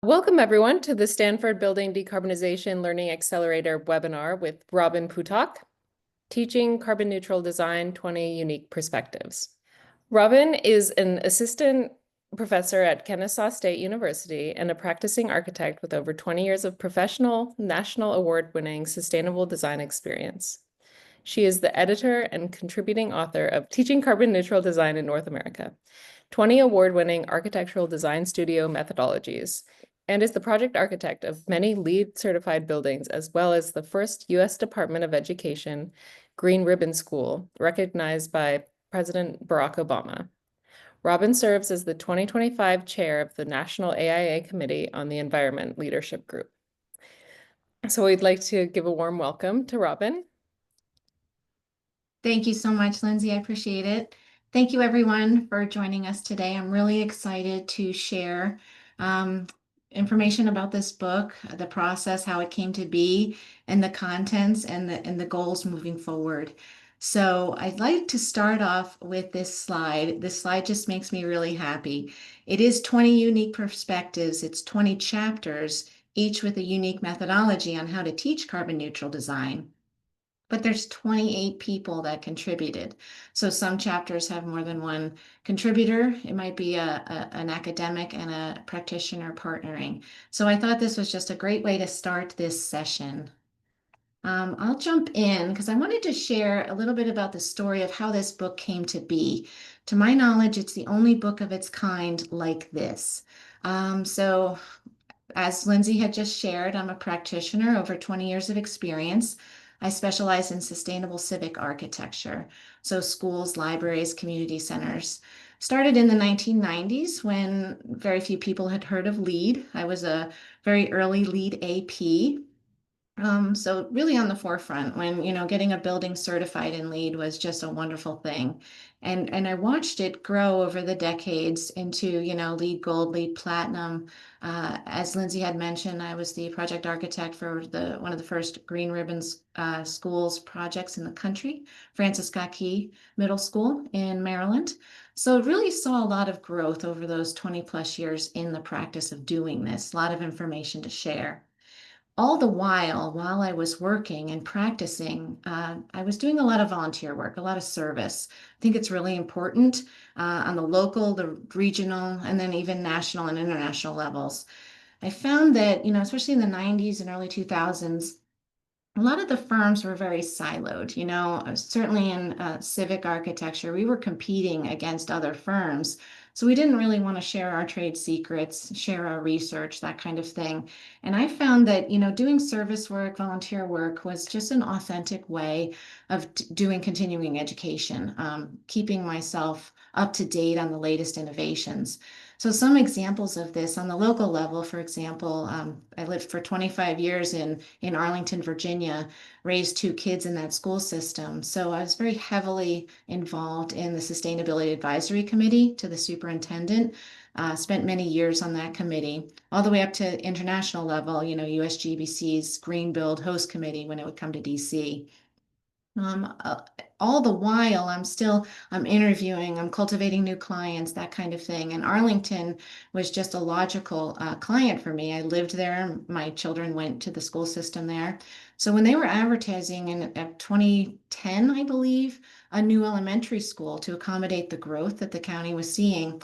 Welcome everyone to the Stanford Building Decarbonization Learning Accelerator webinar with Robin Puttock, Teaching Carbon Neutral Design, 20 Unique Perspectives. Robin is an assistant professor at Kennesaw State University and a practicing architect with over 20 years of professional, national award-winning sustainable design experience. She is the editor and contributing author of Teaching Carbon Neutral Design in North America, 20 award-winning architectural design studio methodologies, and is the project architect of many LEED certified buildings, as well as the first U.S. Department of Education Green Ribbon School, recognized by President Barack Obama. Robin serves as the 2025 chair of the National AIA Committee on the Environment Leadership Group. So we'd like to give a warm welcome to Robin. Thank you so much, Lindsay. I appreciate it. Thank you, everyone, for joining us today. I'm really excited to share information about this book, the process, how it came to be, and the contents and the goals moving forward. So I'd like to start off with this slide. This slide just makes me really happy. It is 20 unique perspectives. It's 20 chapters, each with a unique methodology on how to teach carbon neutral design. But there's 28 people that contributed. So some chapters have more than one contributor. It might be an academic and a practitioner partnering. So I thought this was just a great way to start this session. I'll jump in because I wanted to share a little bit about the story of how this book came to be. To my knowledge, it's the only book of its kind like this. So as Lindsay had just shared, I'm a practitioner, over 20 years of experience. I specialize in sustainable civic architecture, so schools, libraries, community centers. Started in the 1990s when very few people had heard of LEED. I was a very early LEED AP. So really on the forefront when, getting a building certified in LEED was just a wonderful thing. And I watched it grow over the decades into, LEED Gold, LEED Platinum. As Lindsay had mentioned, I was the project architect for one of the first Green Ribbons schools projects in the country, Francis Scott Key Middle School in Maryland. So it really saw a lot of growth over those 20 plus years in the practice of doing this, a lot of information to share. All the while I was working and practicing, I was doing a lot of volunteer work, a lot of service. I think it's really important on the local, the regional, and then even national and international levels. I found that, especially in the 90s and early 2000s, a lot of the firms were very siloed, certainly in civic architecture, we were competing against other firms. So we didn't really want to share our trade secrets, share our research, that kind of thing. And I found that, doing service work, volunteer work was just an authentic way of doing continuing education, keeping myself up to date on the latest innovations. So some examples of this on the local level, for example, I lived for 25 years in Arlington, Virginia, raised two kids in that school system. So I was very heavily involved in the Sustainability Advisory Committee to the superintendent, spent many years on that committee, all the way up to international level, USGBC's Green Build Host Committee when it would come to DC. All the while I'm interviewing, I'm cultivating new clients, that kind of thing. And Arlington was just a logical client for me. I lived there. My children went to the school system there. So when they were advertising in 2010, I believe, a new elementary school to accommodate the growth that the county was seeing,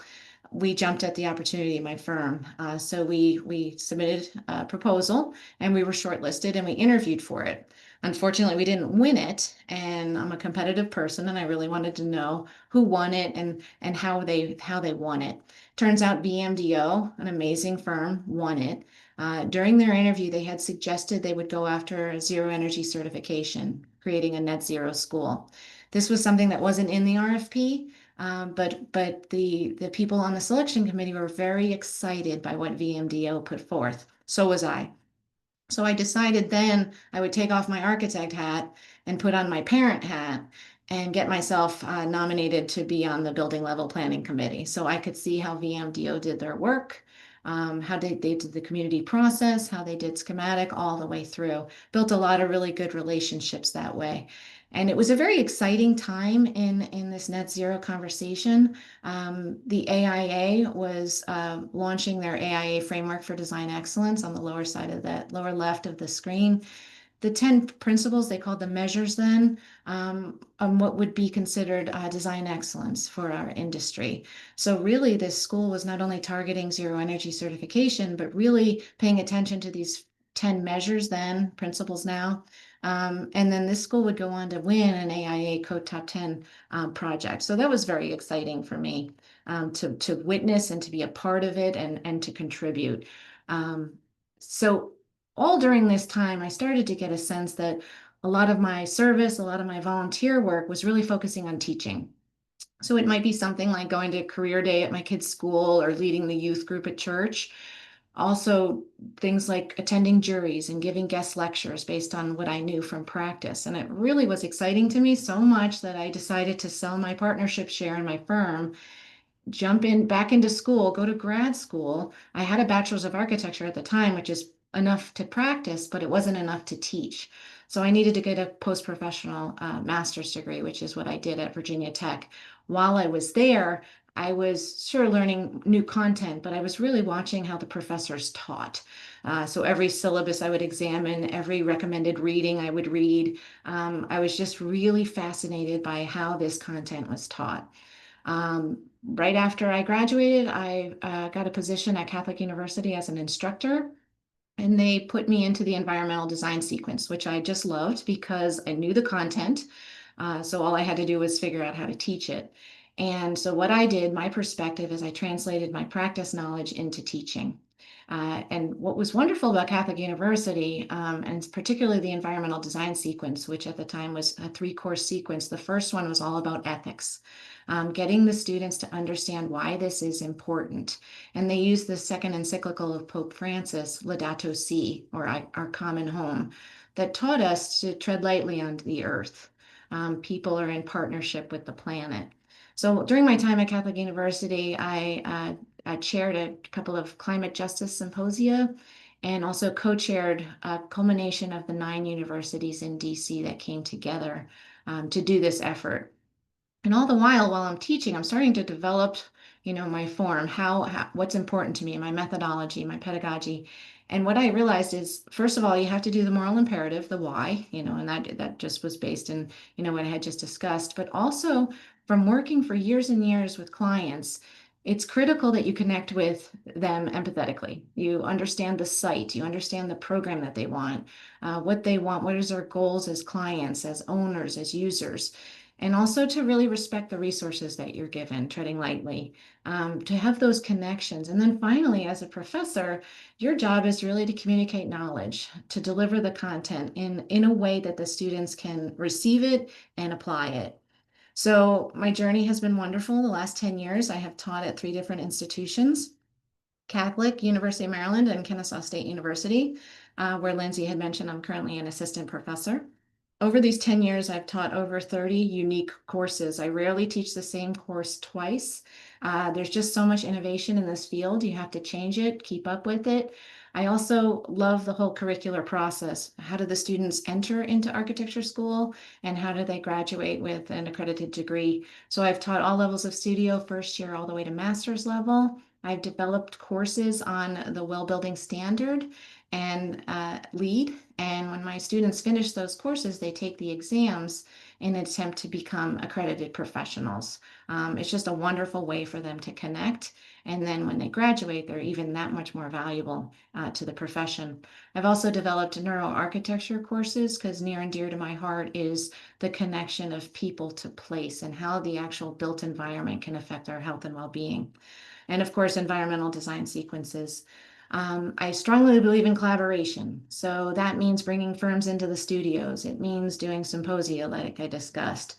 we jumped at the opportunity, my firm. So we submitted a proposal and we were shortlisted and we interviewed for it. Unfortunately, we didn't win it, and I'm a competitive person, and I really wanted to know who won it and how they won it. Turns out VMDO, an amazing firm, won it. During their interview, they had suggested they would go after a zero energy certification, creating a net zero school. This was something that wasn't in the RFP, but the people on the selection committee were very excited by what VMDO put forth. So was I. So I decided then I would take off my architect hat and put on my parent hat and get myself nominated to be on the building level planning committee. So I could see how VMDO did their work, how they did the community process, how they did schematic all the way through. Built a lot of really good relationships that way. And it was a very exciting time in this net zero conversation. The AIA was launching their AIA framework for design excellence on the lower side of that lower left of the screen. The 10 principles, they called the measures then, on what would be considered design excellence for our industry. So really, this school was not only targeting zero energy certification, but really paying attention to these 10 measures then, principles now. And then this school would go on to win an AIA COTE Top 10 project. So that was very exciting for me to witness and to be a part of it and to contribute. So all during this time, I started to get a sense that a lot of my service, a lot of my volunteer work was really focusing on teaching. So it might be something like going to career day at my kid's school or leading the youth group at church. Also, things like attending juries and giving guest lectures based on what I knew from practice. And it really was exciting to me so much that I decided to sell my partnership share in my firm, jump in back into school, go to grad school. I had a bachelor's of architecture at the time, which is enough to practice, but it wasn't enough to teach. So I needed to get a post-professional master's degree, which is what I did at Virginia Tech. While I was there, I was sure learning new content, but I was really watching how the professors taught. So every syllabus I would examine, every recommended reading I would read. I was just really fascinated by how this content was taught. Right after I graduated, I got a position at Catholic University as an instructor, and they put me into the environmental design sequence, which I just loved because I knew the content. So all I had to do was figure out how to teach it. And so what I did, my perspective is I translated my practice knowledge into teaching. And what was wonderful about Catholic University, and particularly the environmental design sequence, which at the time was a 3-course sequence, the first one was all about ethics, getting the students to understand why this is important. And they used the second encyclical of Pope Francis, Laudato Si, or Our Common Home, that taught us to tread lightly on the earth. People are in partnership with the planet. So during my time at Catholic University, I chaired a couple of climate justice symposia and also co-chaired a culmination of the 9 universities in DC that came together to do this effort. And all the while I'm teaching, I'm starting to develop, my form, what's important to me, my methodology, my pedagogy. And what I realized is, first of all, you have to do the moral imperative, the why, and that just was based in, what I had just discussed. But also from working for years and years with clients, it's critical that you connect with them empathetically. You understand the site, you understand the program that they want, what is their goals as clients, as owners, as users. And also to really respect the resources that you're given, treading lightly, to have those connections. And then finally, as a professor, your job is really to communicate knowledge, to deliver the content in a way that the students can receive it and apply it. So my journey has been wonderful. The last 10 years, I have taught at 3 different institutions: Catholic, University of Maryland, and Kennesaw State University, where Lindsay had mentioned I'm currently an assistant professor. Over these 10 years, I've taught over 30 unique courses. I rarely teach the same course twice. There's just so much innovation in this field. You have to change it, keep up with it. I also love the whole curricular process. How do the students enter into architecture school, and how do they graduate with an accredited degree? So I've taught all levels of studio, first year all the way to master's level. I've developed courses on the well building standard and LEED. And when my students finish those courses, they take the exams in an attempt to become accredited professionals. It's just a wonderful way for them to connect. And then when they graduate, they're even that much more valuable to the profession. I've also developed neuroarchitecture courses because near and dear to my heart is the connection of people to place and how the actual built environment can affect our health and well-being. And of course, environmental design sequences. I strongly believe in collaboration. So that means bringing firms into the studios. It means doing symposia, like I discussed.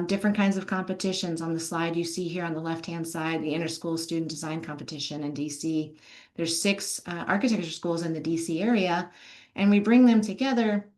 Different kinds of competitions. On the slide you see here on the left-hand side, the Interschool Student Design Competition in DC. There's 6 architecture schools in the DC area, and we bring them together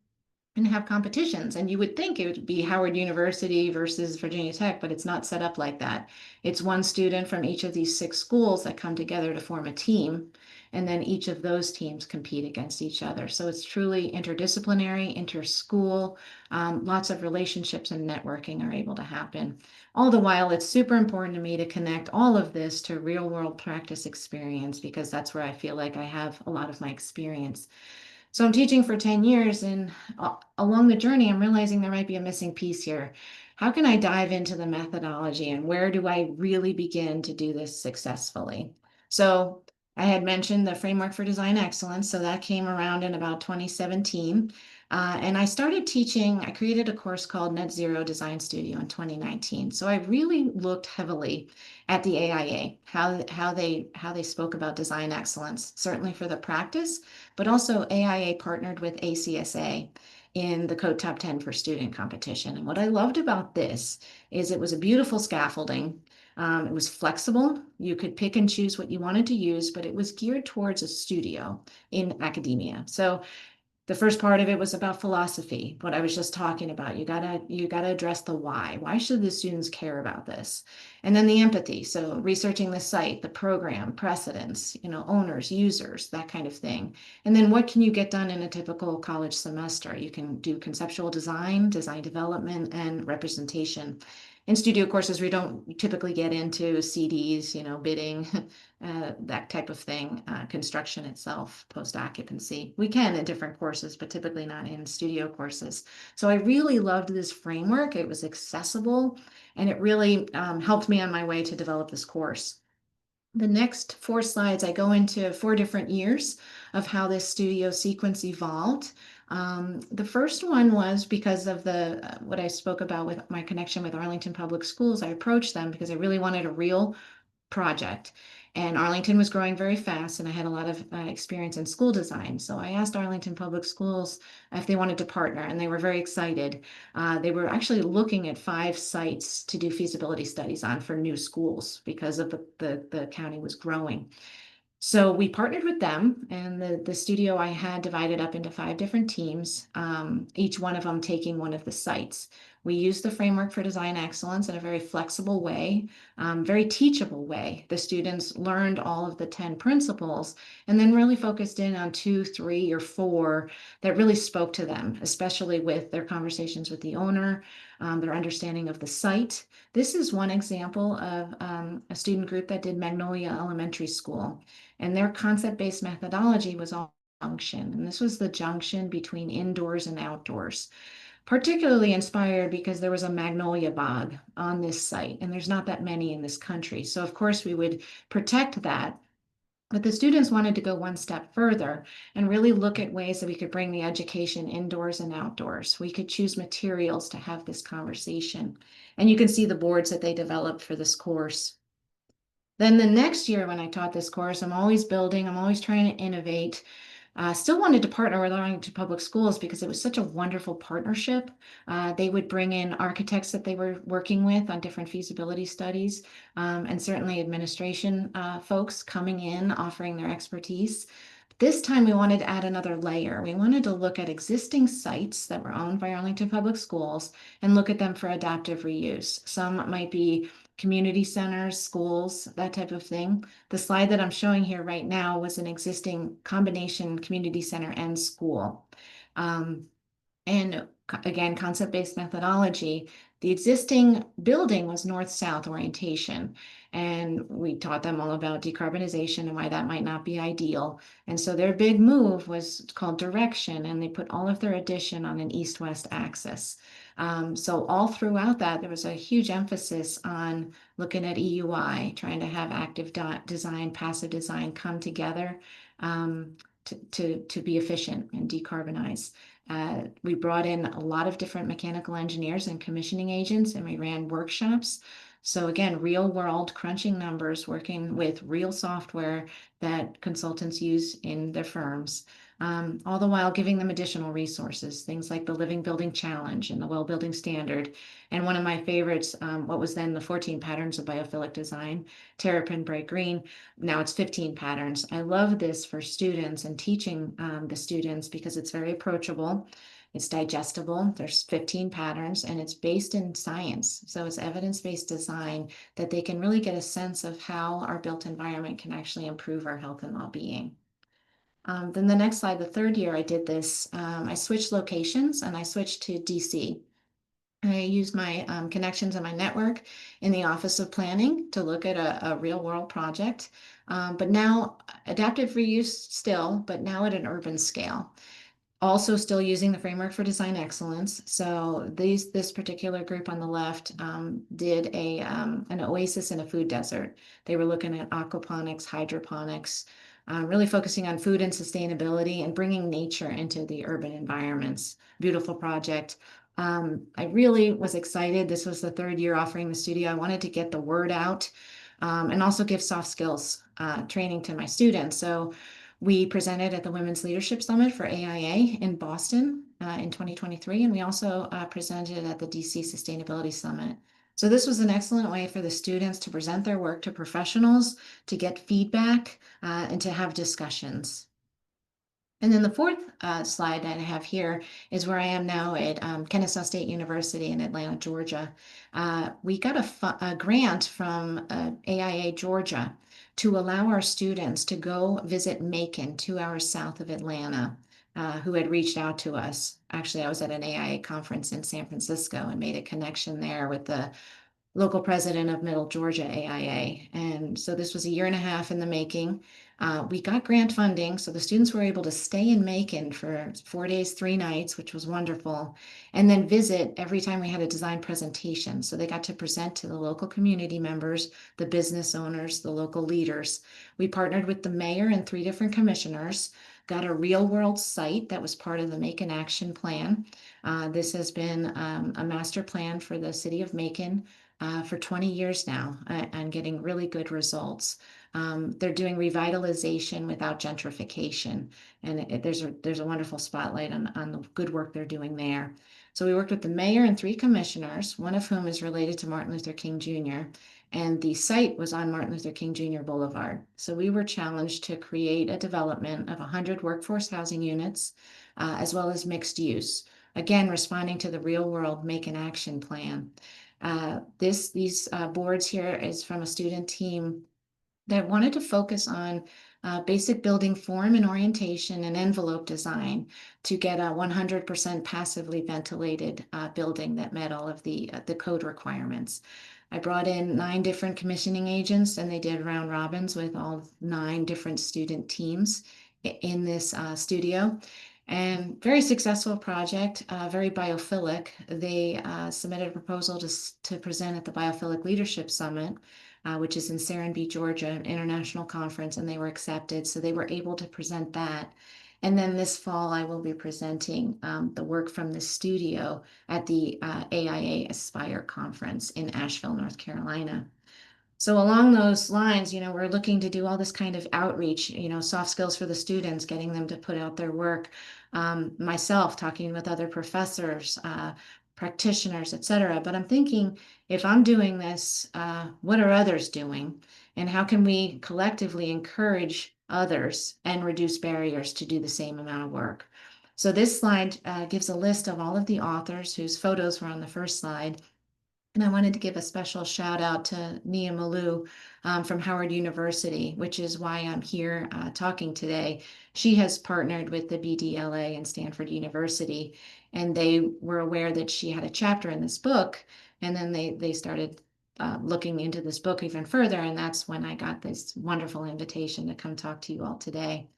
and have competitions. And you would think it would be Howard University versus Virginia Tech, but it's not set up like that. It's one student from each of these 6 schools that come together to form a team. And then each of those teams compete against each other. So it's truly interdisciplinary, inter-school, lots of relationships and networking are able to happen. All the while, it's super important to me to connect all of this to real world practice experience, because that's where I feel like I have a lot of my experience. So I'm teaching for 10 years, and along the journey, I'm realizing there might be a missing piece here. How can I dive into the methodology, and where do I really begin to do this successfully? So I had mentioned the framework for design excellence. So that came around in about 2017. And I started teaching, I created a course called Net Zero Design Studio in 2019. So I really looked heavily at the AIA, how they spoke about design excellence, certainly for the practice, but also AIA partnered with ACSA in the COTE Top 10 for Student competition. And what I loved about this is it was a beautiful scaffolding. It was flexible. You could pick and choose what you wanted to use, but it was geared towards a studio in academia. So the first part of it was about philosophy, what I was just talking about. You gotta address the why. Why should the students care about this? And then the empathy. So researching the site, the program, precedents, owners, users, that kind of thing. And then what can you get done in a typical college semester? You can do conceptual design, design development, and representation. In studio courses, we don't typically get into CDs, bidding, that type of thing, construction itself, post-occupancy. We can in different courses, but typically not in studio courses. So I really loved this framework. It was accessible, and it really helped me on my way to develop this course. The next 4 slides, I go into 4 different years of how this studio sequence evolved. The first one was because of what I spoke about with my connection with Arlington Public Schools. I approached them because I really wanted a real project. And Arlington was growing very fast, and I had a lot of experience in school design. So I asked Arlington Public Schools if they wanted to partner, and they were very excited. They were actually looking at 5 sites to do feasibility studies on for new schools because of the county was growing. So we partnered with them, and the studio I had divided up into 5 different teams, each one of them taking one of the sites. We used the framework for design excellence in a very flexible way, very teachable way. The students learned all of the 10 principles and then really focused in on 2, 3, or 4 that really spoke to them, especially with their conversations with the owner, their understanding of the site. This is one example of a student group that did Magnolia Elementary School. And their concept-based methodology was all junction. And this was the junction between indoors and outdoors. Particularly inspired because there was a magnolia bog on this site, and there's not that many in this country. So of course we would protect that. But the students wanted to go one step further and really look at ways that we could bring the education indoors and outdoors. We could choose materials to have this conversation. And you can see the boards that they developed for this course. Then the next year when I taught this course, I'm always building, I'm always trying to innovate. Still wanted to partner with Arlington Public Schools because it was such a wonderful partnership. They would bring in architects that they were working with on different feasibility studies, and certainly administration folks coming in, offering their expertise. This time we wanted to add another layer. We wanted to look at existing sites that were owned by Arlington Public Schools and look at them for adaptive reuse. Some might be community centers, schools, that type of thing. The slide that I'm showing here right now was an existing combination community center and school. And again, concept-based methodology. The existing building was north-south orientation, and we taught them all about decarbonization and why that might not be ideal. And so their big move was called direction, and they put all of their addition on an east-west axis. So all throughout that, there was a huge emphasis on looking at EUI, trying to have active design, passive design come together to be efficient and decarbonize. We brought in a lot of different mechanical engineers and commissioning agents, and we ran workshops. So again, real world crunching numbers, working with real software that consultants use in their firms, all the while giving them additional resources, things like the Living Building Challenge and the Well Building Standard. And one of my favorites, what was then the 14 Patterns of Biophilic Design, Terrapin Bright Green. Now it's 15 patterns. I love this for students and teaching the students because it's very approachable. It's digestible. There's 15 patterns, and it's based in science. So it's evidence-based design that they can really get a sense of how our built environment can actually improve our health and well-being. Then the next slide, the third year I did this, I switched locations and I switched to DC. I used my connections and my network in the Office of Planning to look at a real world project, but now adapted for use still, but now at an urban scale. Also still using the framework for design excellence. So this particular group on the left did an oasis in a food desert. They were looking at aquaponics, hydroponics, really focusing on food and sustainability and bringing nature into the urban environments. Beautiful project. I really was excited. This was the third year offering the studio. I wanted to get the word out and also give soft skills training to my students. So we presented at the Women's Leadership Summit for AIA in Boston in 2023, and we also presented at the DC Sustainability Summit. So this was an excellent way for the students to present their work to professionals, to get feedback, and to have discussions. And then the fourth slide that I have here is where I am now at Kennesaw State University in Atlanta, Georgia. We got a grant from AIA Georgia to allow our students to go visit Macon, 2 hours south of Atlanta, who had reached out to us. Actually, I was at an AIA conference in San Francisco and made a connection there with the local president of Middle Georgia AIA. And so this was a year and a half in the making. We got grant funding, so the students were able to stay in Macon for 4 days, 3 nights, which was wonderful, and then visit every time we had a design presentation. So they got to present to the local community members, the business owners, the local leaders. We partnered with the mayor and 3 different commissioners, got a real world site that was part of the Macon Action Plan. This has been a master plan for the city of Macon for 20 years now and getting really good results. They're doing revitalization without gentrification, and there's a wonderful spotlight on the good work they're doing there. So we worked with the mayor and 3 commissioners, one of whom is related to Martin Luther King Jr., and the site was on Martin Luther King Jr. Boulevard. So we were challenged to create a development of 100 workforce housing units, as well as mixed use, again, responding to the real world Macon Action Plan. These boards here is from a student team that wanted to focus on basic building form and orientation and envelope design to get a 100% passively ventilated building that met all of the code requirements. I brought in 9 different commissioning agents, and they did round robins with all 9 different student teams in this studio. And very successful project, very biophilic. They submitted a proposal to present at the Biophilic Leadership Summit, which is in Serenbe, Georgia, an international conference, and they were accepted. So they were able to present that. And then this fall, I will be presenting the work from the studio at the AIA Aspire Conference in Asheville, North Carolina. So along those lines, we're looking to do all this kind of outreach, soft skills for the students, getting them to put out their work. Myself talking with other professors, practitioners, et cetera. But I'm thinking, if I'm doing this, what are others doing? And how can we collectively encourage others and reduce barriers to do the same amount of work? So this slide gives a list of all of the authors whose photos were on the first slide. And I wanted to give a special shout out to Nia Malou from Howard University, which is why I'm here talking today. She has partnered with the BDLA and Stanford University, and they were aware that she had a chapter in this book. And then they started looking into this book even further. And that's when I got this wonderful invitation to come talk to you all today.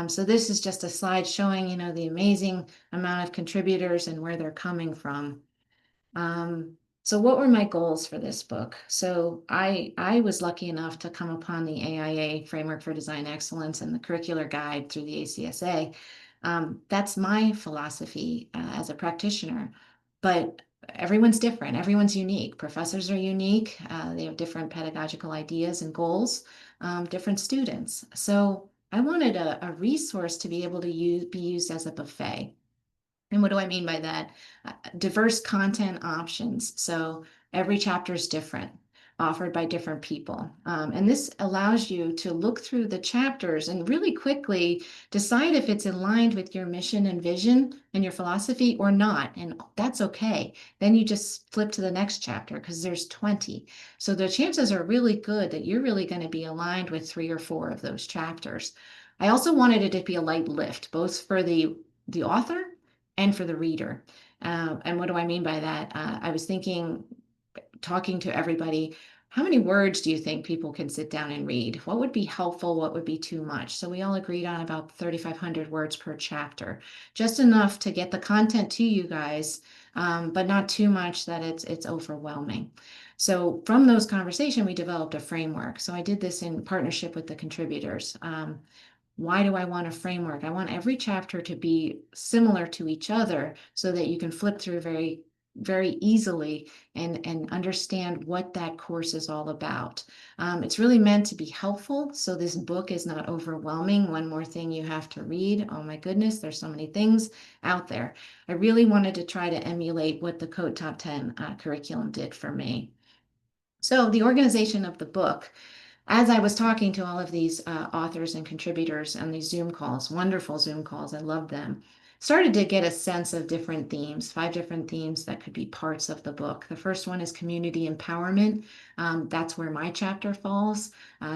So this is just a slide showing, the amazing amount of contributors and where they're coming from. So what were my goals for this book? So I was lucky enough to come upon the AIA Framework for Design Excellence and the curricular guide through the ACSA. That's my philosophy as a practitioner, but everyone's different. Everyone's unique. Professors are unique. They have different pedagogical ideas and goals, different students. So I wanted a resource to be able to be used as a buffet. And what do I mean by that? Diverse content options. So every chapter is different. offered by different people. And this allows you to look through the chapters and really quickly decide if it's aligned with your mission and vision and your philosophy or not. And that's okay. Then you just flip to the next chapter because there's 20. So the chances are really good that you're really going to be aligned with 3 or 4 of those chapters. I also wanted it to be a light lift, both for the author and for the reader. And what do I mean by that? I was thinking, talking to everybody, how many words do you think people can sit down and read? What would be helpful? What would be too much? So we all agreed on about 3,500 words per chapter, just enough to get the content to you guys, but not too much that it's overwhelming. So from those conversations, we developed a framework. So I did this in partnership with the contributors. Why do I want a framework? I want every chapter to be similar to each other so that you can flip through very easily and understand what that course is all about. It's really meant to be helpful, so this book is not overwhelming. One more thing you have to read. Oh my goodness, there's so many things out there. I really wanted to try to emulate what the COTE Top 10 curriculum did for me. So the organization of the book, as I was talking to all of these authors and contributors on these Zoom calls, wonderful Zoom calls, I love them, started to get a sense of different themes, 5 different themes that could be parts of the book. The first one is community empowerment. That's where my chapter falls.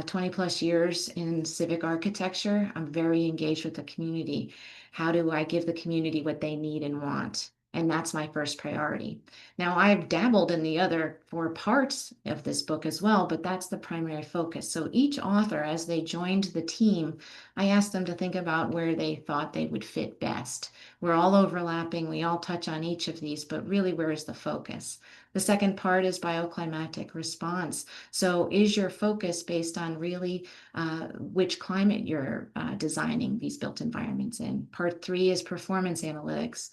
20 plus years in civic architecture, I'm very engaged with the community. How do I give the community what they need and want? And that's my first priority. Now, I've dabbled in the other 4 parts of this book as well, but that's the primary focus. So each author, as they joined the team, I asked them to think about where they thought they would fit best. We're all overlapping, we all touch on each of these, but really, where is the focus? The second part is bioclimatic response. So is your focus based on really which climate you're designing these built environments in? Part 3 is performance analytics.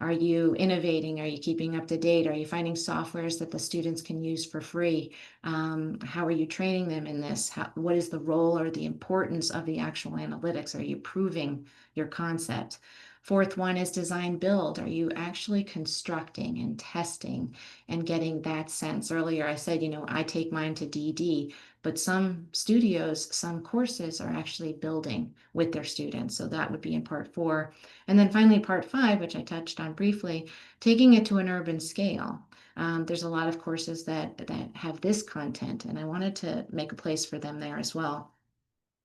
Are you innovating? Are you keeping up to date? Are you finding softwares that the students can use for free? How are you training them in this? What is the role or the importance of the actual analytics? Are you proving your concept? Fourth one is design build. Are you actually constructing and testing and getting that sense? Earlier I said, I take mine to DD, but some studios, some courses are actually building with their students. So that would be in part 4. And then finally, part 5, which I touched on briefly, taking it to an urban scale. There's a lot of courses that have this content, and I wanted to make a place for them there as well.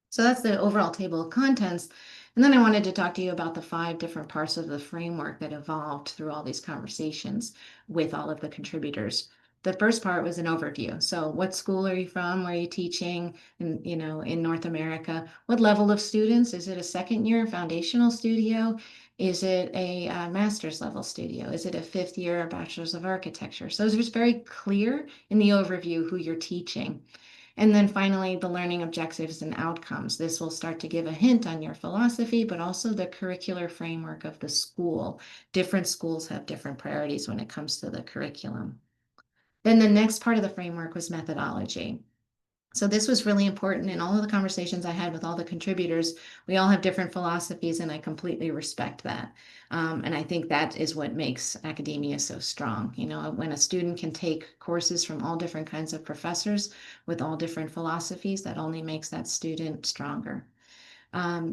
So that's the overall table of contents. And then I wanted to talk to you about the 5 different parts of the framework that evolved through all these conversations with all of the contributors. The first part was an overview. So what school are you from? Where are you teaching in North America? What level of students? Is it a second year foundational studio? Is it a master's level studio? Is it a 5th year, a bachelor's of architecture? So it's just very clear in the overview who you're teaching. And then finally, the learning objectives and outcomes. This will start to give a hint on your philosophy, but also the curricular framework of the school. Different schools have different priorities when it comes to the curriculum. Then the next part of the framework was methodology. So this was really important in all of the conversations I had with all the contributors. We all have different philosophies, and I completely respect that. And I think that is what makes academia so strong. When a student can take courses from all different kinds of professors with all different philosophies, that only makes that student stronger.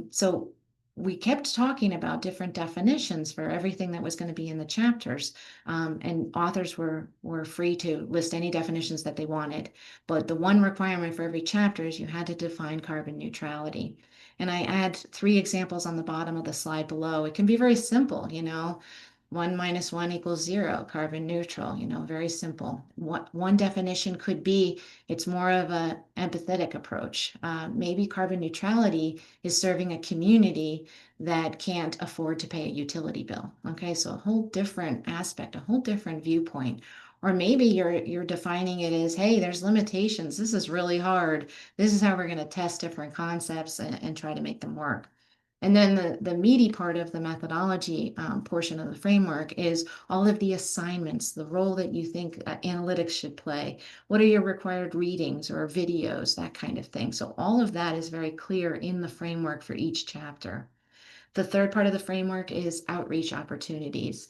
So we kept talking about different definitions for everything that was going to be in the chapters. And authors were free to list any definitions that they wanted. But the one requirement for every chapter is you had to define carbon neutrality. And I add 3 examples on the bottom of the slide below. It can be very simple, 1 minus 1 equals 0, carbon neutral, very simple. One definition could be it's more of an empathetic approach. Maybe carbon neutrality is serving a community that can't afford to pay a utility bill. Okay, so a whole different aspect, a whole different viewpoint. Or maybe you're defining it as, hey, there's limitations. This is really hard. This is how we're going to test different concepts and try to make them work. And then the meaty part of the methodology portion of the framework is all of the assignments, the role that you think analytics should play. What are your required readings or videos, that kind of thing. So all of that is very clear in the framework for each chapter. The third part of the framework is outreach opportunities.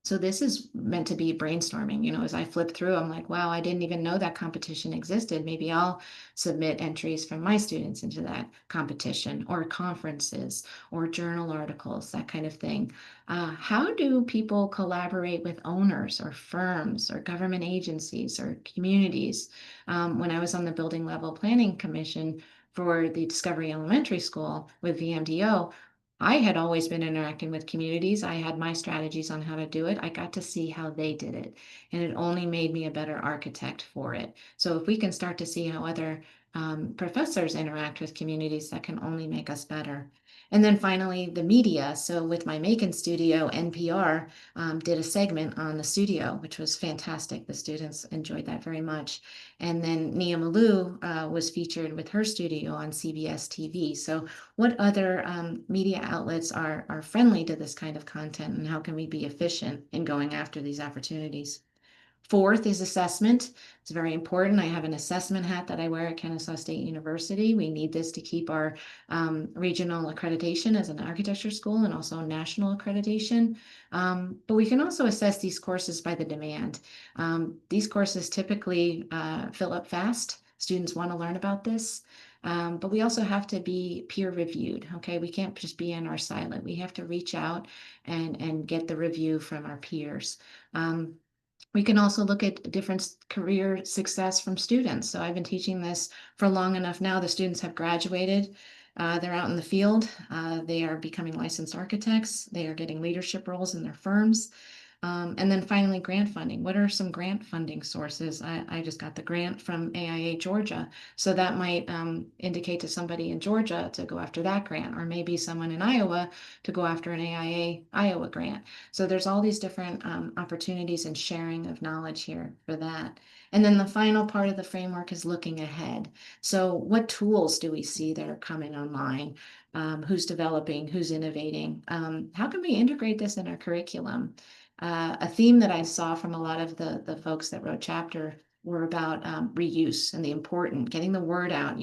So this is meant to be brainstorming. As I flip through, I'm like, wow, I didn't even know that competition existed. Maybe I'll submit entries from my students into that competition, or conferences or journal articles, that kind of thing. How do people collaborate with owners or firms or government agencies or communities? When I was on the building level planning commission for the Discovery Elementary School with VMDO, I had always been interacting with communities. I had my strategies on how to do it. I got to see how they did it, and it only made me a better architect for it. So if we can start to see how other professors interact with communities, that can only make us better. And then finally, the media. So with my Macon studio, NPR did a segment on the studio, which was fantastic. The students enjoyed that very much. And then Nia Malou was featured with her studio on CBS TV. So what other media outlets are friendly to this kind of content, and how can we be efficient in going after these opportunities? Fourth is assessment. It's very important. I have an assessment hat that I wear at Kennesaw State University. We need this to keep our regional accreditation as an architecture school, and also national accreditation. But we can also assess these courses by the demand. These courses typically fill up fast. Students want to learn about this. But we also have to be peer reviewed. Okay, we can't just be in our silent. We have to reach out and get the review from our peers. We can also look at different career success from students. So I've been teaching this for long enough now. The students have graduated. They're out in the field. They are becoming licensed architects. They are getting leadership roles in their firms. And then finally, grant funding. What are some grant funding sources? I just got the grant from AIA Georgia. So that might indicate to somebody in Georgia to go after that grant, or maybe someone in Iowa to go after an AIA Iowa grant. So there's all these different opportunities and sharing of knowledge here for that. And then the final part of the framework is looking ahead. So what tools do we see that are coming online? Who's developing? Who's innovating? How can we integrate this in our curriculum? A theme that I saw from a lot of the folks that wrote chapter were about reuse and the important getting the word out.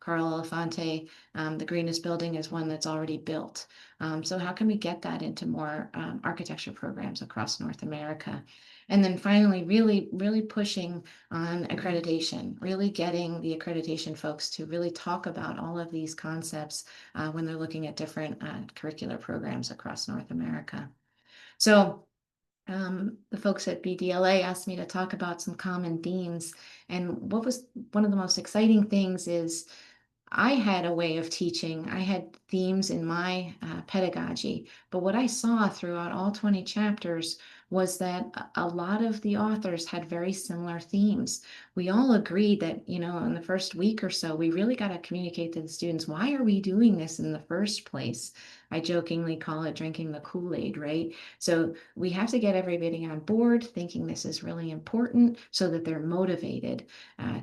Carl Elefante, the greenest building is one that's already built. So how can we get that into more architecture programs across North America? And then finally, really, really pushing on accreditation, really getting the accreditation folks to really talk about all of these concepts when they're looking at different curricular programs across North America. So the folks at BDLA asked me to talk about some common themes. And what was one of the most exciting things is I had a way of teaching. I had themes in my pedagogy, but what I saw throughout all 20 chapters was that a lot of the authors had very similar themes. We all agreed that, in the first week or so, we really got to communicate to the students, why are we doing this in the first place? I jokingly call it drinking the Kool-Aid, right? So we have to get everybody on board thinking this is really important so that they're motivated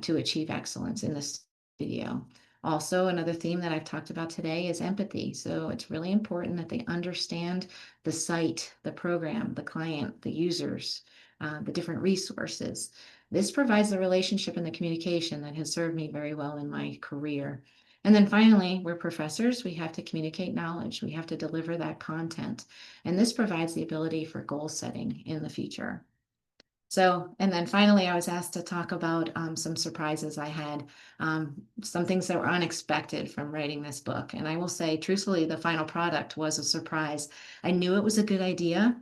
to achieve excellence in this video. Also, another theme that I've talked about today is empathy. So it's really important that they understand the site, the program, the client, the users, the different resources. This provides the relationship and the communication that has served me very well in my career. And then finally, we're professors. We have to communicate knowledge. We have to deliver that content. And this provides the ability for goal setting in the future. So, and then finally, I was asked to talk about some surprises I had, some things that were unexpected from writing this book. And I will say, truthfully, the final product was a surprise. I knew it was a good idea.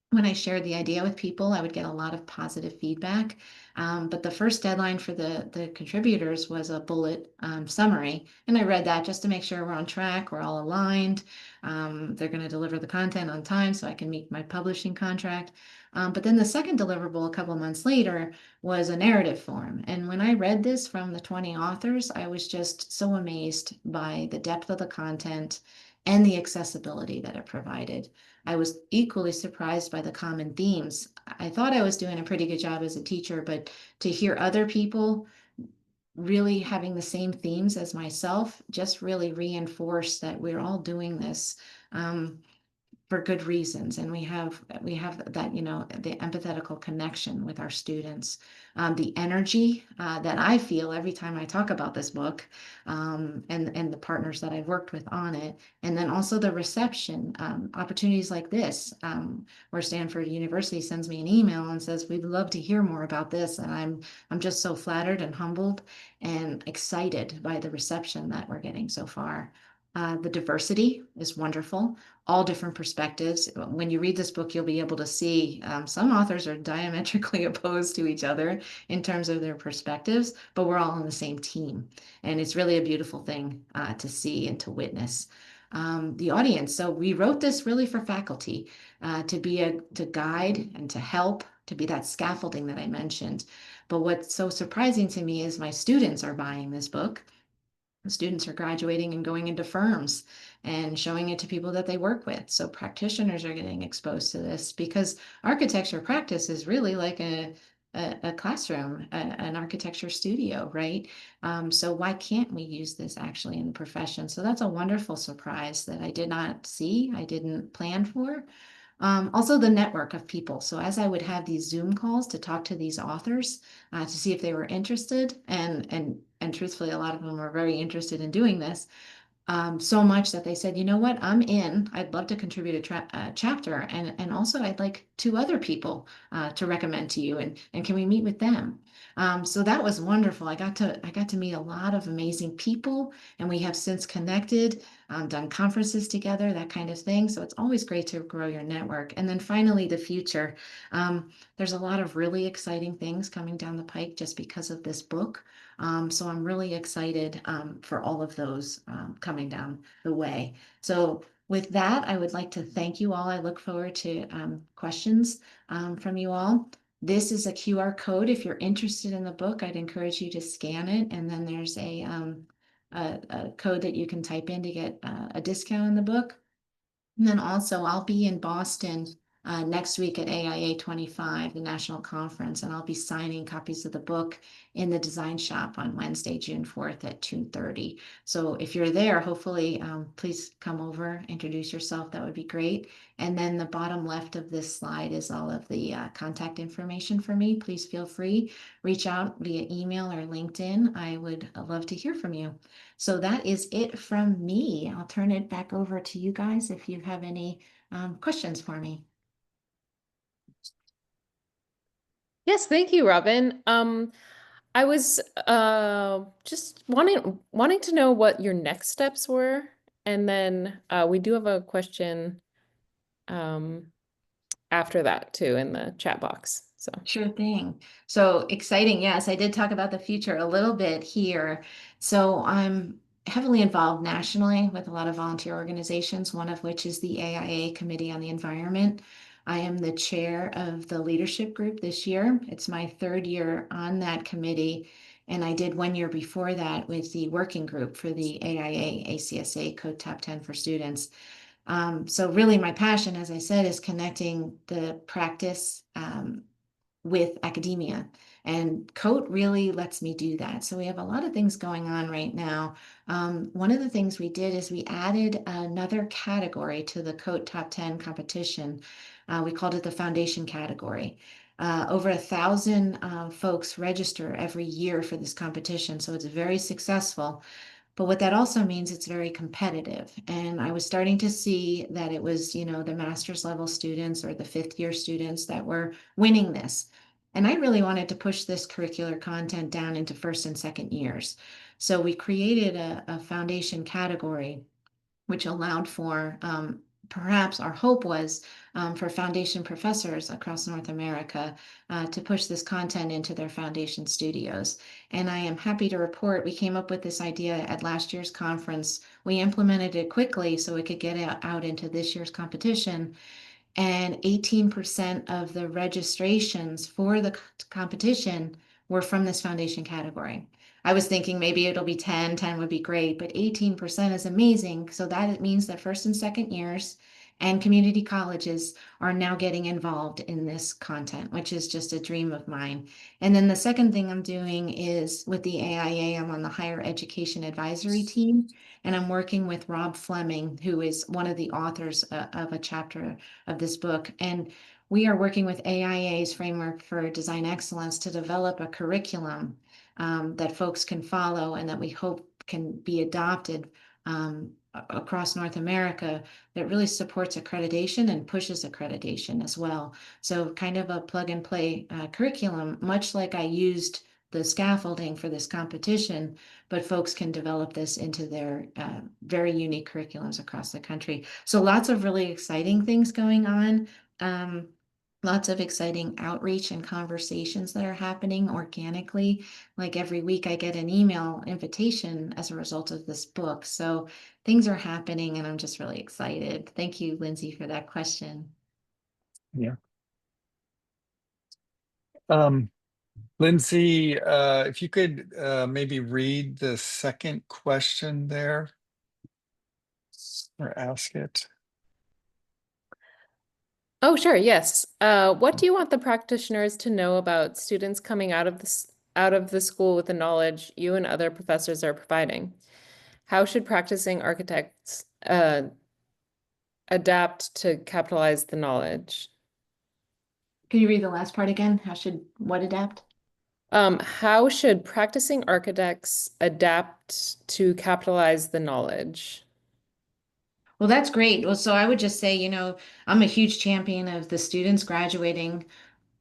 When I shared the idea with people, I would get a lot of positive feedback. But the first deadline for the contributors was a bullet summary. And I read that just to make sure we're on track, we're all aligned. They're going to deliver the content on time so I can meet my publishing contract. But then the second deliverable a couple of months later was a narrative form. And when I read this from the 20 authors, I was just so amazed by the depth of the content and the accessibility that it provided. I was equally surprised by the common themes. I thought I was doing a pretty good job as a teacher, but to hear other people really having the same themes as myself just really reinforced that we're all doing this. for good reasons. And we have that, the empathetical connection with our students. The energy that I feel every time I talk about this book, and the partners that I've worked with on it, and then also the reception, opportunities like this, where Stanford University sends me an email and says, "We'd love to hear more about this," and I'm just so flattered and humbled and excited by the reception that we're getting so far. The diversity is wonderful, all different perspectives. When you read this book, you'll be able to see some authors are diametrically opposed to each other in terms of their perspectives, but we're all on the same team. And it's really a beautiful thing to see and to witness. The audience. So we wrote this really for faculty to guide and to help, to be that scaffolding that I mentioned. But what's so surprising to me is my students are buying this book. The students are graduating and going into firms and showing it to people that they work with. So practitioners are getting exposed to this because architecture practice is really like a classroom, an architecture studio, right? So why can't we use this actually in the profession? So that's a wonderful surprise that I did not see, I didn't plan for. Also the network of people. So as I would have these Zoom calls to talk to these authors to see if they were interested, and truthfully, a lot of them were very interested in doing this. So much that they said, you know what, I'm in. I'd love to contribute a chapter, and also I'd like two other people to recommend to you, and can we meet with them? So that was wonderful. I got to meet a lot of amazing people, and we have since connected, done conferences together, that kind of thing. So it's always great to grow your network. And then finally, the future. There's a lot of really exciting things coming down the pike just because of this book. So I'm really excited for all of those coming down the way. So with that, I would like to thank you all. I look forward to questions from you all. This is a QR code. If you're interested in the book, I'd encourage you to scan it. And then there's a code that you can type in to get a discount on the book. And then also, I'll be in Boston next week at AIA 25, the national conference, and I'll be signing copies of the book in the design shop on Wednesday, June 4th at 2:30. So if you're there, hopefully, please come over, introduce yourself. That would be great. And then the bottom left of this slide is all of the contact information for me. Please feel free, reach out via email or LinkedIn. I would love to hear from you. So that is it from me. I'll turn it back over to you guys if you have any questions for me. Yes, thank you, Robin. I was just wanting to know what your next steps were, and then we do have a question um, after that too in the chat box. So Sure thing. So exciting. Yes, I did talk about the future a little bit here. So I'm heavily involved nationally with a lot of volunteer organizations, one of which is the AIA Committee on the Environment. I am the chair of the leadership group this year. It's my third year on that committee. And I did 1 year before that with the working group for the AIA ACSA Code Top 10 for Students. So really my passion, as I said, is connecting the practice with academia. And COTE really lets me do that. So we have a lot of things going on right now. One of the things we did is we added another category to the COTE Top 10 competition. We called it the foundation category. Over 1,000 folks register every year for this competition, so it's very successful. But what that also means, it's very competitive. And I was starting to see that it was, the master's level students or the fifth year students that were winning this. And I really wanted to push this curricular content down into first and second years. So we created a foundation category which allowed for perhaps our hope was for foundation professors across North America to push this content into their foundation studios. And I am happy to report we came up with this idea at last year's conference. We implemented it quickly so it could get out into this year's competition. And 18% of the registrations for the competition were from this foundation category. I was thinking maybe it'll be 10 would be great, but 18% is amazing. So that it means that first and second years And community colleges are now getting involved in this content, which is just a dream of mine. And then the second thing I'm doing is with the AIA, I'm on the Higher Education Advisory Team, and I'm working with Rob Fleming, who is one of the authors of a chapter of this book. And we are working with AIA's Framework for Design Excellence to develop a curriculum that folks can follow and that we hope can be adopted across North America that really supports accreditation and pushes accreditation as well. So kind of a plug and play curriculum, much like I used the scaffolding for this competition, but folks can develop this into their very unique curriculums across the country. So lots of really exciting things going on. Lots of exciting outreach and conversations that are happening organically. Like every week, I get an email invitation as a result of this book. So things are happening, and I'm just really excited. Thank you, Lindsay, for that question. Yeah. Lindsay, if you could maybe read the second question there or ask it. Oh, sure. Yes. What do you want the practitioners to know about students coming out of the school with the knowledge you and other professors are providing? How should practicing architects adapt to capitalize the knowledge? Can you read the last part again? How should what adapt? How should practicing architects adapt to capitalize the knowledge? Well, that's great. Well, so I would just say, I'm a huge champion of the students graduating,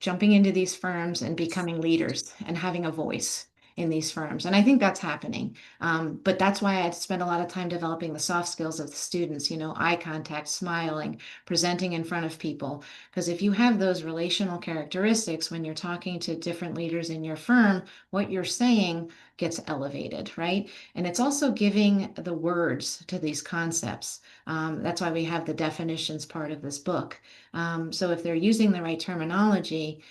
jumping into these firms and becoming leaders and having a voice in these firms. And I think that's happening. But that's why I spend a lot of time developing the soft skills of the students, eye contact, smiling, presenting in front of people. Because if you have those relational characteristics when you're talking to different leaders in your firm, what you're saying gets elevated, right? And it's also giving the words to these concepts. That's why we have the definitions part of this book. So if they're using the right terminology,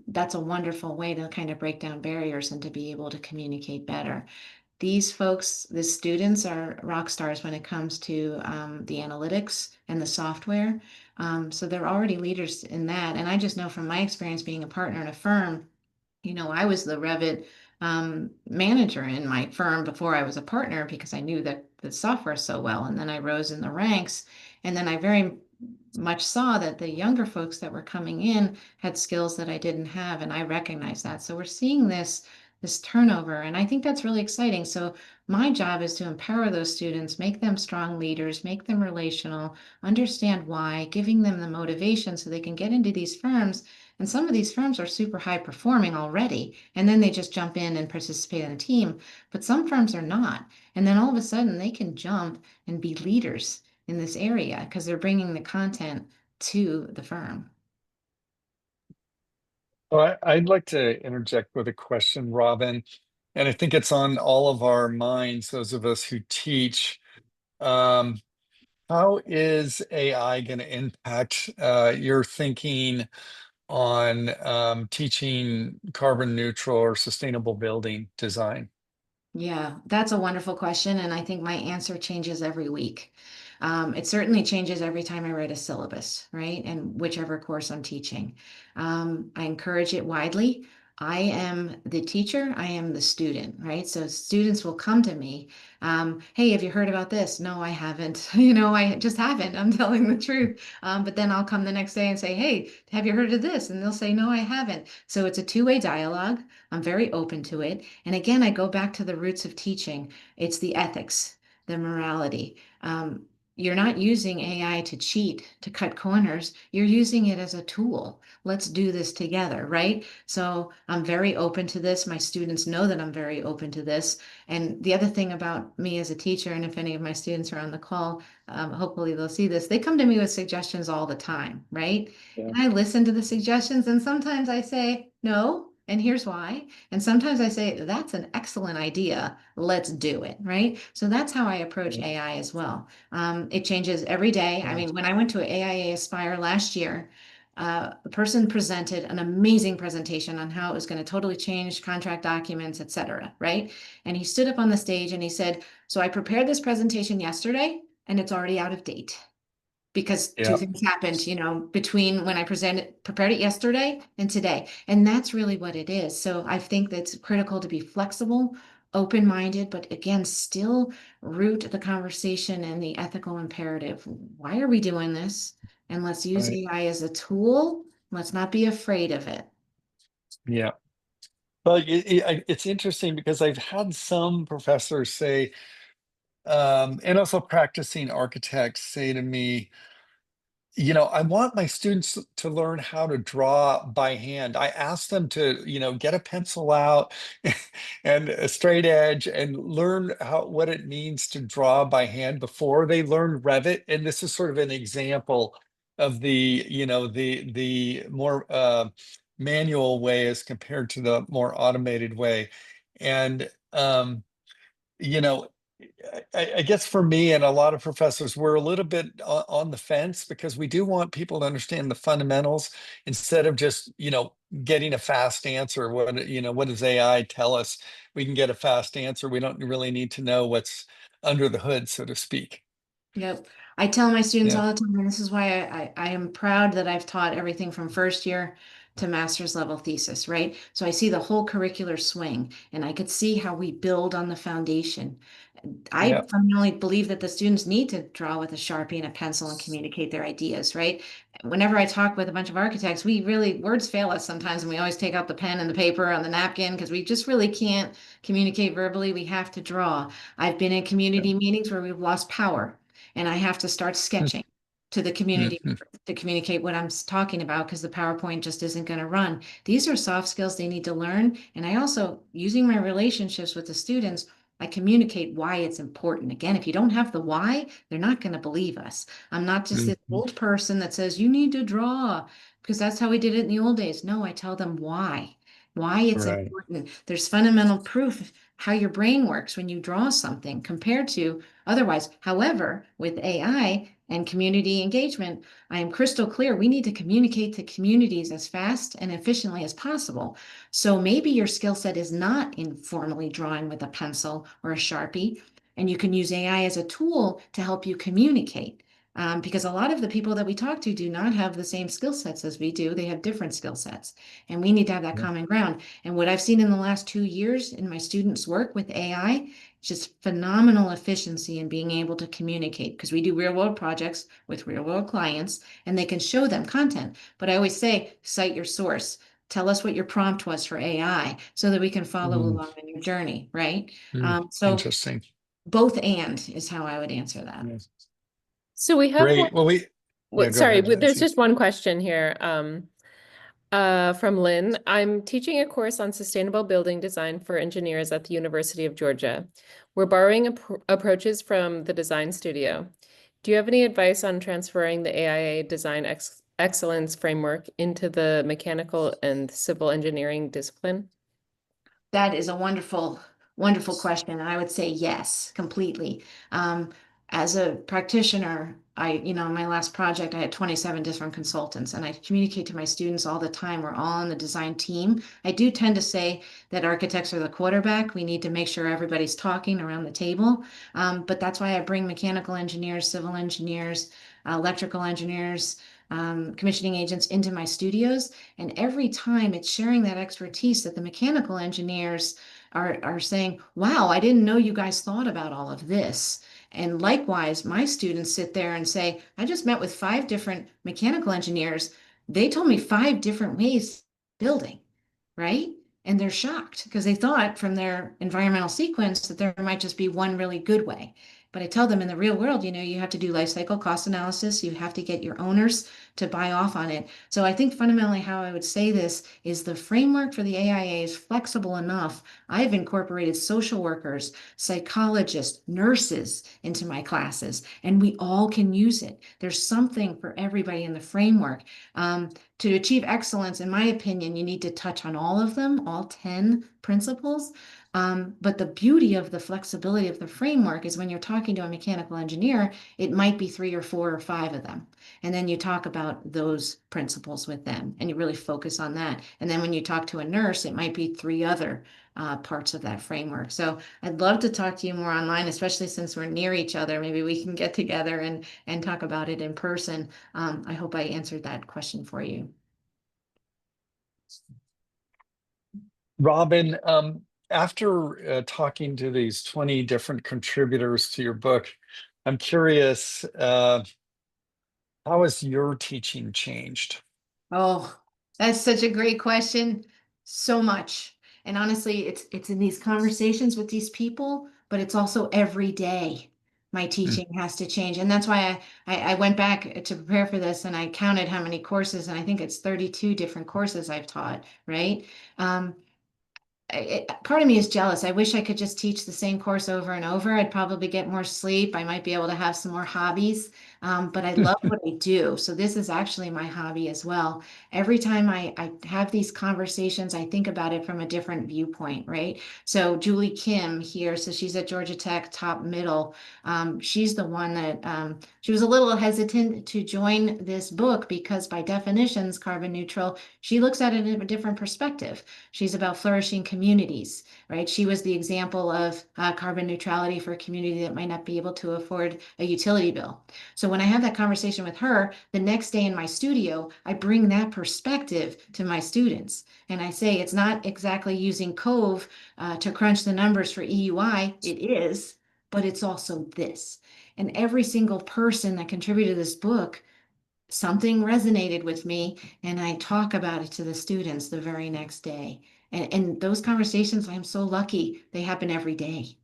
that's a wonderful way to kind of break down barriers and to be able to communicate better. These folks, the students are rock stars when it comes to the analytics and the software. So they're already leaders in that. And I just know from my experience being a partner in a firm, I was the Revit manager in my firm before I was a partner because I knew that the software so well. And then I rose in the ranks. And then I very much saw that the younger folks that were coming in had skills that I didn't have. And I recognize that. So we're seeing this turnover. And I think that's really exciting. So my job is to empower those students, make them strong leaders, make them relational, understand why, giving them the motivation so they can get into these firms. And some of these firms are super high performing already, and then they just jump in and participate in a team. But some firms are not. And then all of a sudden they can jump and be leaders in this area because they're bringing the content to the firm. Well, I'd like to interject with a question, Robin, and I think it's on all of our minds, those of us who teach. How is AI going to impact your thinking on teaching carbon neutral or sustainable building design? Yeah, that's a wonderful question. And I think my answer changes every week. It certainly changes every time I write a syllabus, right? And whichever course I'm teaching. I encourage it widely. I am the teacher, I am the student, right? So students will come to me. Hey, have you heard about this? No, I haven't. I just haven't. I'm telling the truth. But then I'll come the next day and say, hey, have you heard of this? And they'll say, no, I haven't. So it's a two-way dialogue. I'm very open to it. And again, I go back to the roots of teaching. It's the ethics, the morality. You're not using AI to cheat, to cut corners. You're using it as a tool. Let's do this together, right? So I'm very open to this. My students know that I'm very open to this. And the other thing about me as a teacher, and if any of my students are on the call, hopefully they'll see this, they come to me with suggestions all the time, right? Yeah. And I listen to the suggestions, and sometimes I say, no, and here's why. And sometimes I say, that's an excellent idea. Let's do it, right? So that's how I approach AI as well. It changes every day. I mean, when I went to AIA Aspire last year, a person presented an amazing presentation on how it was going to totally change contract documents, et cetera, right? And he stood up on the stage and he said, so I prepared this presentation yesterday and it's already out of date because two Yeah. things happened, between when I prepared it yesterday and today. And that's really what it is. So I think that's critical to be flexible, open-minded, but again, still root the conversation and the ethical imperative. Why are we doing this? And let's use Right. AI as a tool. Let's not be afraid of it. Yeah. Well, it's interesting because I've had some professors say, and also practicing architects say to me, I want my students to learn how to draw by hand. I ask them to, get a pencil out and a straight edge and learn what it means to draw by hand before they learn Revit. And this is sort of an example of the more manual way as compared to the more automated way. And you know, I guess for me and a lot of professors, we're a little bit on the fence because we do want people to understand the fundamentals instead of just, getting a fast answer. What does AI tell us? We can get a fast answer. We don't really need to know what's under the hood, so to speak. Yep. I tell my students Yeah. all the time, and this is why I am proud that I've taught everything from first year to master's level thesis, right? So I see the whole curricular swing, and I could see how we build on the foundation. I Yeah. fundamentally believe that the students need to draw with a Sharpie and a pencil and communicate their ideas, right? Whenever I talk with a bunch of architects, words fail us sometimes, and we always take out the pen and the paper on the napkin because we just really can't communicate verbally. We have to draw. I've been in community meetings where we've lost power and I have to start sketching to the community Mhm. to communicate what I'm talking about because the PowerPoint just isn't going to run. These are soft skills they need to learn. And I also, using my relationships with the students, I communicate why it's important. Again, if you don't have the why, they're not going to believe us. I'm not just this Mhm. old person that says, you need to draw because that's how we did it in the old days. No, I tell them why it's Right. important. There's fundamental proof how your brain works when you draw something compared to otherwise. However, with AI and community engagement, I am crystal clear. We need to communicate to communities as fast and efficiently as possible. So maybe your skill set is not informally drawing with a pencil or a Sharpie, and you can use AI as a tool to help you communicate. Because a lot of the people that we talk to do not have the same skill sets as we do. They have different skill sets, and we need to have that Yeah. common ground. And what I've seen in the last 2 years in my students' work with AI, just phenomenal efficiency in being able to communicate because we do real world projects with real world clients and they can show them content. But I always say, cite your source. Tell us what your prompt was for AI so that we can follow Mhm. along in your journey, right? Mm. So Interesting. both and is how I would answer that. Yeah. So we have one, Great. Well, yeah, go sorry, ahead, there's Nancy. just one question here. From Lynn. I'm teaching a course on sustainable building design for engineers at the University of Georgia. We're borrowing approaches from the design studio. Do you have any advice on transferring the AIA design excellence framework into the mechanical and civil engineering discipline? That is a wonderful, wonderful question. And I would say yes, completely. Um, as a practitioner, in my last project, I had 27 different consultants, and I communicate to my students all the time. We're all on the design team. I do tend to say that architects are the quarterback. We need to make sure everybody's talking around the table. But that's why I bring mechanical engineers, civil engineers, electrical engineers, commissioning agents into my studios. And every time it's sharing that expertise that the mechanical engineers are saying, wow, I didn't know you guys thought about all of this. And likewise, my students sit there and say, I just met with 5 different mechanical engineers. They told me 5 different ways building, right? And they're shocked because they thought from their environmental sequence that there might just be one really good way. But I tell them in the real world, you have to do life cycle cost analysis. You have to get your owners to buy off on it. So I think fundamentally how I would say this is the framework for the AIA is flexible enough. I've incorporated social workers, psychologists, nurses into my classes, and we all can use it. There's something for everybody in the framework. To achieve excellence, in my opinion, you need to touch on all of them, all 10 principles. But the beauty of the flexibility of the framework is when you're talking to a mechanical engineer, it might be 3 or 4 or 5 of them. And then you talk about those principles with them and you really focus on that. And then when you talk to a nurse, it might be 3 other parts of that framework. So I'd love to talk to you more online, especially since we're near each other. Maybe we can get together and talk about it in person. I hope I answered that question for you. Robin, after talking to these 20 different contributors to your book, I'm curious, how has your teaching changed? Oh, that's such a great question. So much. And honestly, it's in these conversations with these people, but it's also every day my Mm, teaching has to change. And that's why I went back to prepare for this and I counted how many courses, and I think it's 32 different courses I've taught, right? Um, Part of me is jealous. I wish I could just teach the same course over and over. I'd probably get more sleep. I might be able to have some more hobbies. But I love what I do. So this is actually my hobby as well. Every time I have these conversations, I think about it from a different viewpoint, right? So Julie Kim here, so she's at Georgia Tech, top middle. She's the one that she was a little hesitant to join this book because by definitions, carbon neutral, she looks at it in a different perspective. She's about flourishing communities, right? She was the example of carbon neutrality for a community that might not be able to afford a utility bill. So when I have that conversation with her, the next day in my studio, I bring that perspective to my students. And I say, it's not exactly using COVE to crunch the numbers for EUI. It is, but it's also this. And every single person that contributed to this book, something resonated with me, and I talk about it to the students the very next day. And those conversations, I'm so lucky they happen every day.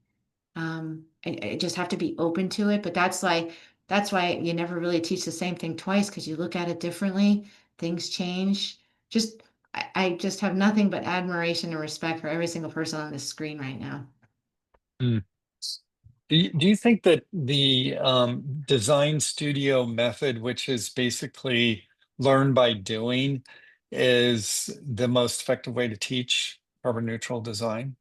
I just have to be open to it. But that's why you never really teach the same thing twice because you look at it differently. Things change. I just have nothing but admiration and respect for every single person on this screen right now. mm. Do you think that the design studio method, which is basically learn by doing, is the most effective way to teach carbon neutral design?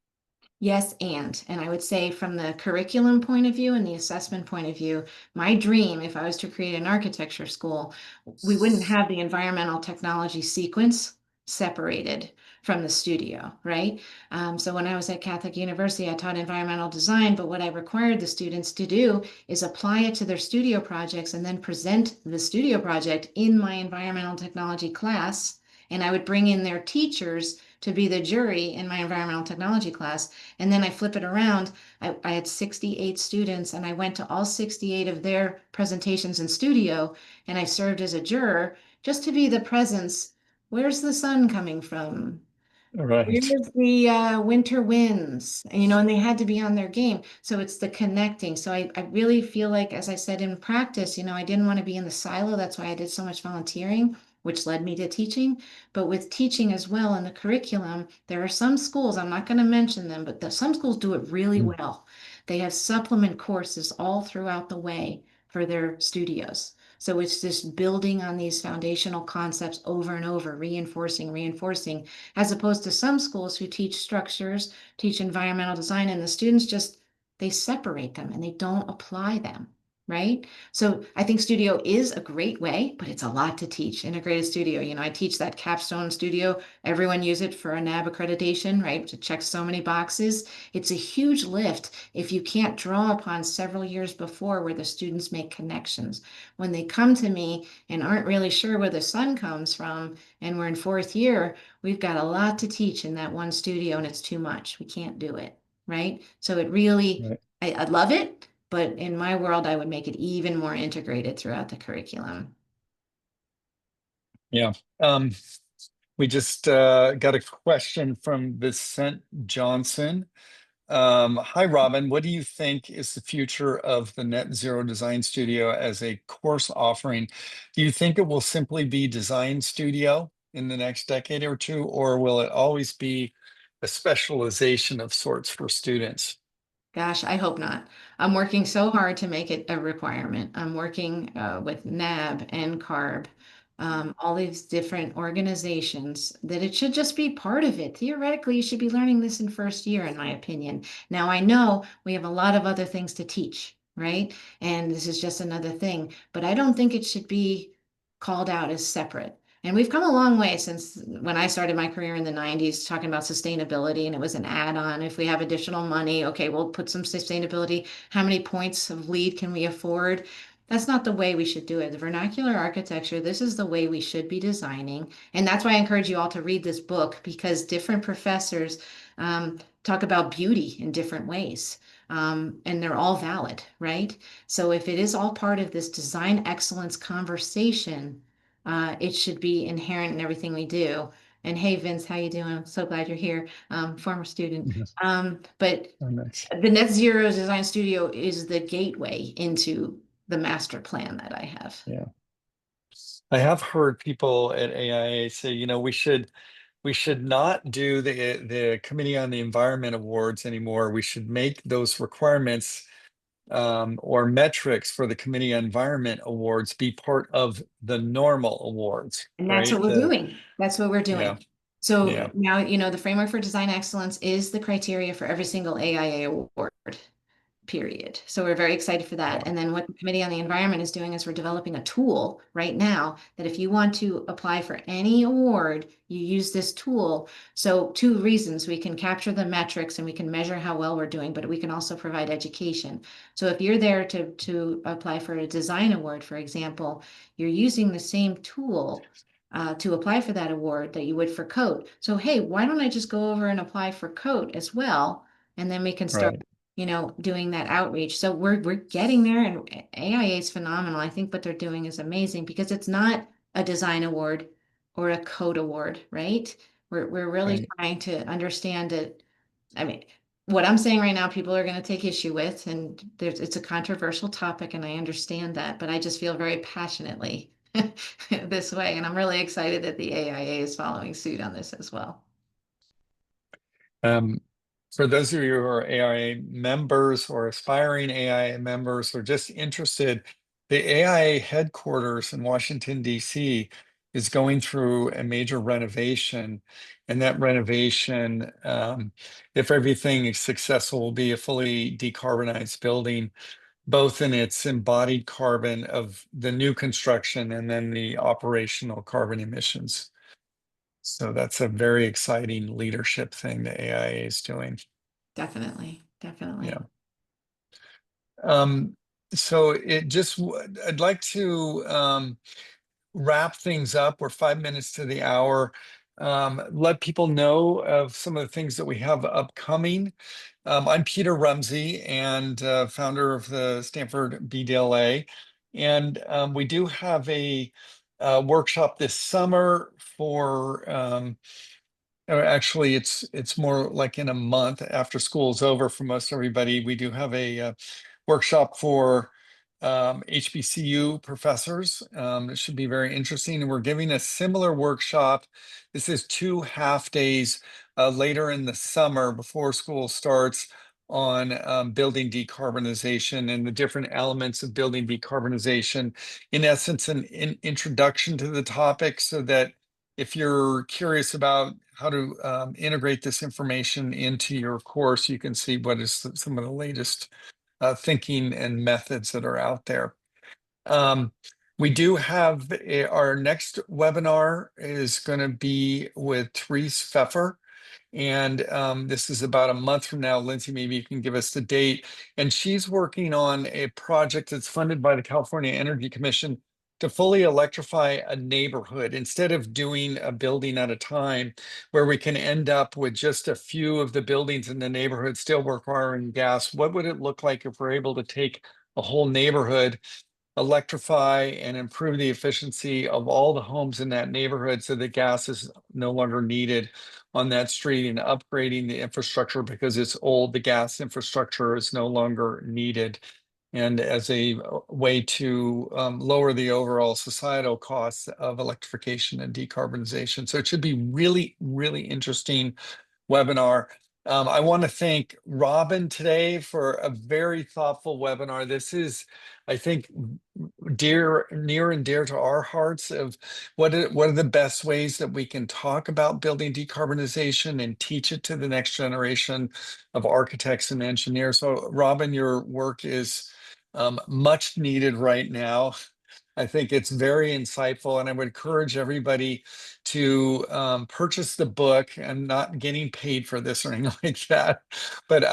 Yes, and I would say from the curriculum point of view and the assessment point of view, my dream, if I was to create an architecture school, we wouldn't have the environmental technology sequence separated from the studio, right? So when I was at Catholic University, I taught environmental design, but what I required the students to do is apply it to their studio projects and then present the studio project in my environmental technology class. And I would bring in their teachers to be the jury in my environmental technology class. And then I flip it around. I had 68 students and I went to all 68 of their presentations in studio and I served as a juror just to be the presence. Where's the sun coming from? Right. Where's the winter winds? And they had to be on their game. So it's the connecting. So I really feel like, as I said in practice, I didn't want to be in the silo. That's why I did so much volunteering, which led me to teaching. But with teaching as well in the curriculum, there are some schools, I'm not going to mention them, but some schools do it really Mm, well. They have supplement courses all throughout the way for their studios. So it's just building on these foundational concepts over and over, reinforcing, as opposed to some schools who teach structures, teach environmental design, and the students they separate them and they don't apply them, right? So I think studio is a great way, but it's a lot to teach. Integrated studio, I teach that capstone studio. Everyone use it for a NAB accreditation, right? To check so many boxes. It's a huge lift if you can't draw upon several years before where the students make connections. When they come to me and aren't really sure where the sun comes from, and we're in fourth year, we've got a lot to teach in that one studio and it's too much. We can't do it, right? So it really, right. I love it, but in my world, I would make it even more integrated throughout the curriculum. Yeah. We just got a question from Vicent Johnson. Hi, Robin. What do you think is the future of the Net Zero Design Studio as a course offering? Do you think it will simply be Design Studio in the next decade or two, or will it always be a specialization of sorts for students? Gosh, I hope not. I'm working so hard to make it a requirement. I'm working with NAB and CARB all these different organizations, that it should just be part of it. Theoretically, you should be learning this in first year, in my opinion. Now, I know we have a lot of other things to teach, right? And this is just another thing, but I don't think it should be called out as separate. And we've come a long way since when I started my career in the 90s talking about sustainability, and it was an add-on. If we have additional money, okay, we'll put some sustainability. How many points of lead can we afford? That's not the way we should do it. The vernacular architecture, this is the way we should be designing. And that's why I encourage you all to read this book, because different professors talk about beauty in different ways. And they're all valid, right? So if it is all part of this design excellence conversation, it should be inherent in everything we do. And hey, Vince, how you doing? I'm so glad you're here, former student. Yes. But Oh, nice. the Net Zero Design Studio is the gateway into the master plan that I have. Yeah. I have heard people at AIA say, we should not do the Committee on the Environment Awards anymore. We should make those requirements or metrics for the Committee on Environment Awards be part of the normal awards, And that's what right? we're doing. That's what we're Yeah, doing. So yeah, now, the framework for design excellence is the criteria for every single AIA award. Period. So we're very excited for that. yeah, And then what the Committee on the Environment is doing is we're developing a tool right now that if you want to apply for any award, you use this tool. So two reasons: we can capture the metrics and we can measure how well we're doing, but we can also provide education. So if you're there to apply for a design award, for example, you're using the same tool to apply for that award that you would for COTE. So, hey, why don't I just go over and apply for COTE as well? And then we can start right, doing that outreach. So we're getting there, and AIA is phenomenal. I think what they're doing is amazing because it's not a design award or a code award, right? We're really right. trying to understand it. I mean, what I'm saying right now, people are going to take issue with, and it's a controversial topic, and I understand that, but I just feel very passionately this way, and I'm really excited that the AIA is following suit on this as well. Um, for those of you who are AIA members or aspiring AIA members or just interested, the AIA headquarters in Washington, D.C. is going through a major renovation. And that renovation, if everything is successful, will be a fully decarbonized building, both in its embodied carbon of the new construction and then the operational carbon emissions. So that's a very exciting leadership thing the AIA is doing. Definitely, definitely. Yeah. So I'd like to wrap things up. We're 5 minutes to the hour. Let people know of some of the things that we have upcoming. I'm Peter Rumsey and founder of the Stanford BDLA. And we do have a workshop this summer for or actually, it's more like in a month after school's over for most everybody. We do have a workshop for HBCU professors. It should be very interesting. And we're giving a similar workshop. This is 2 half days later in the summer before school starts on building decarbonization and the different elements of building decarbonization. In essence, an introduction to the topic so that if you're curious about how to integrate this information into your course, you can see what is some of the latest thinking and methods that are out there. We do have our next webinar is going to be with Therese Pfeffer. And this is about a month from now. Lindsay, maybe you can give us the date. And she's working on a project that's funded by the California Energy Commission to fully electrify a neighborhood instead of doing a building at a time, where we can end up with just a few of the buildings in the neighborhood still requiring gas. What would it look like if we're able to take a whole neighborhood, electrify and improve the efficiency of all the homes in that neighborhood so that gas is no longer needed on that street, and upgrading the infrastructure because it's old, the gas infrastructure is no longer needed. And as a way to lower the overall societal costs of electrification and decarbonization. So it should be really, really interesting webinar. I want to thank Robin today for a very thoughtful webinar. This is, I think, near and dear to our hearts of what are the best ways that we can talk about building decarbonization and teach it to the next generation of architects and engineers. So Robin, your work is much needed right now. I think it's very insightful, and I would encourage everybody to purchase the book. I'm not getting paid for this or anything like that, but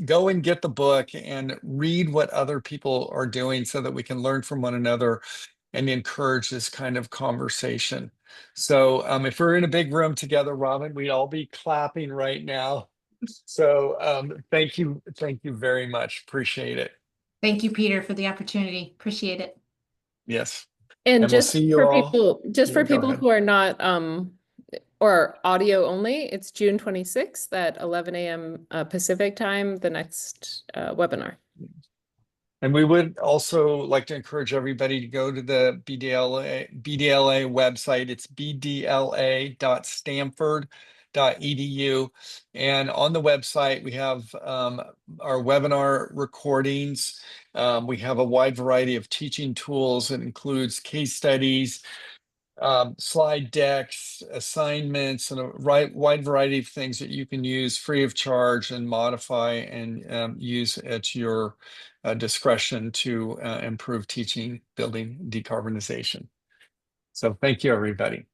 go and get the book and read what other people are doing so that we can learn from one another and encourage this kind of conversation. So if we're in a big room together, Robin, we'd all be clapping right now. So thank you very much. Appreciate it. Thank you, Peter, for the opportunity. Appreciate it. Yes. And And we'll see you all. just Yeah, for go people ahead. who are not or audio only, it's June 26th at 11 a.m. Pacific time, the next webinar. And we would also like to encourage everybody to go to the BDLA website. It's bdla.stanford.edu. And on the website, we have our webinar recordings. We have a wide variety of teaching tools. It includes case studies, slide decks, assignments, and a wide variety of things that you can use free of charge and modify and use at your discretion to improve teaching, building decarbonization. So thank you, everybody.